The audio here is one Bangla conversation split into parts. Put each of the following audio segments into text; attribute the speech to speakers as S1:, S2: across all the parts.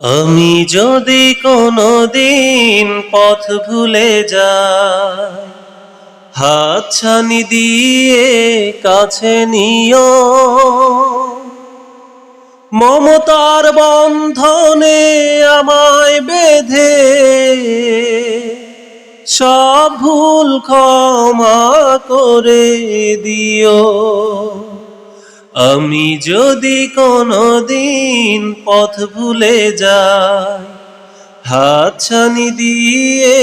S1: আমি যদি কোনোদিন পথ ভুলে যাই, হাতছানি দিয়ে কাছে নিও। মমতার বন্ধনে আমায় বেঁধে সব ভুল ক্ষমা করে দিও। আমি যদি কোনোদিন পথ ভুলে যাই, হাতছানি দিয়ে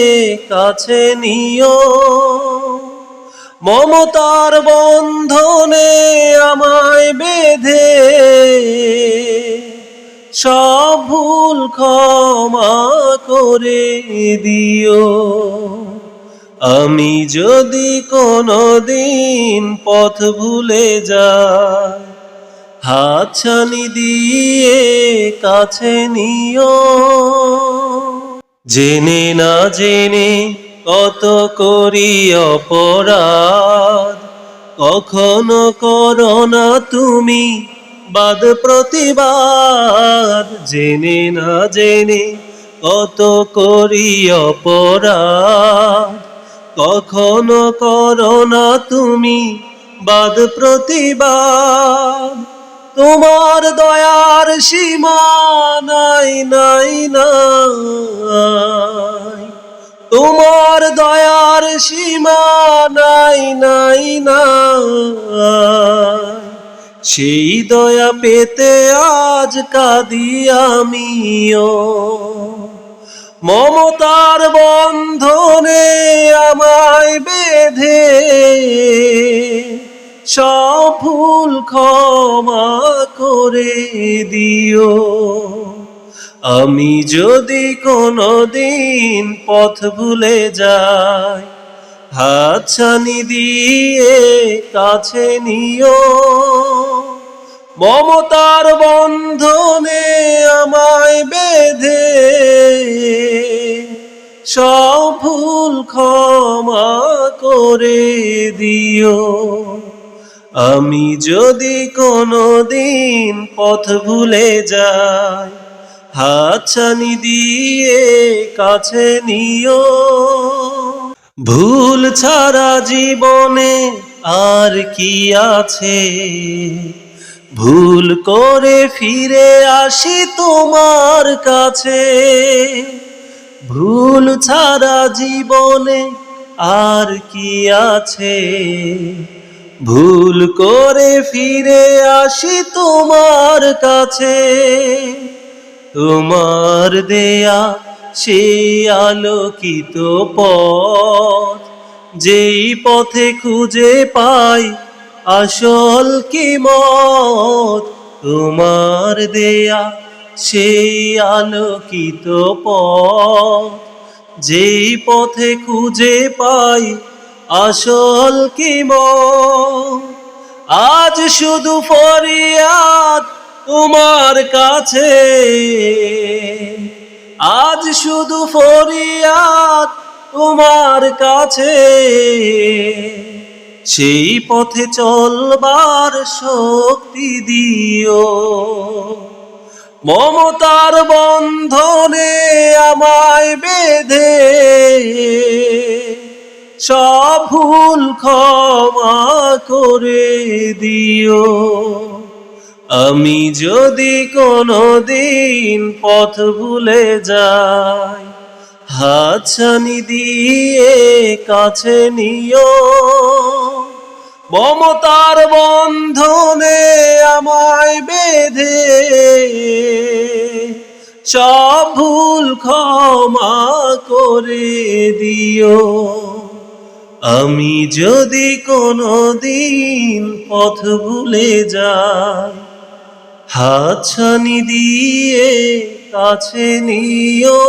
S1: কাছে নিও। মমতার বন্ধনে আমায় বেঁধে সব ভুল ক্ষমা করে দিও। আমি যদি কোনোদিন পথ ভুলে যাই, হাতছানি দিয়ে কাছে নিও। জেনে না জেনে কত করি অপরাধ, কখনো করো না তুমি বাদ প্রতিবাদ। জেনে না জেনে কত করি অপরাধ, কখনো করো না তুমি বাদ প্রতিবাদ। তোমার দয়ার সীমা নাই নাই নাই, তোমার দয়ার সীমা নাই নাই নাই। সেই দয়া পেতে আজ কাঁদি আমিও। মমতার বন্ধনে আমায় বেঁধে সব ভুল ক্ষমা করে দিও। আমি যদি কোনোদিন পথ ভুলে যাই, হাতছানি দিয়ে কাছে নিও। মমতার বন্ধনে আমায় বেঁধে সব ভুল ক্ষমা করে দিও। আমি যদি কোনোদিন পথ ভুলে যাই, হাতছানি দিয়ে কাছে নিও। ভুল ছাড়া জীবনে আর কি আছে, ভুল করে ফিরে আসি তোমার কাছে। ভুল ছাড়া জীবনে আর কি আছে, ভুল করে ফিরে আসি তোমার কাছে। তোমার দেয়া সেই আলোকিত পথ, যেই পথে খুঁজে পাই আসল কিমত। তোমার দেয়া সেই আলোকিত পথ, যেই পথে খুঁজে পাই আসল কিমত। আজ শুধু ফরিয়াদ তোমার কাছে, আজ শুধু ফরিয়াদ তোমার কাছে। সেই পথে চলবার শক্তি দিও। মমতার বন্ধনে আমায় বেঁধে সব ভুল ক্ষমা করে দিও। আমি যদি কোনোদিন পথ ভুলে যাই, হাতছানি দিয়ে কাছে নিও। মমতার বন্ধনে আমায় বেঁধে সব ভুল ক্ষমা করে দিও। আমি যদি কোনোদিন পথ ভুলে যাই, হাতছানি দিয়ে কাছে নিও।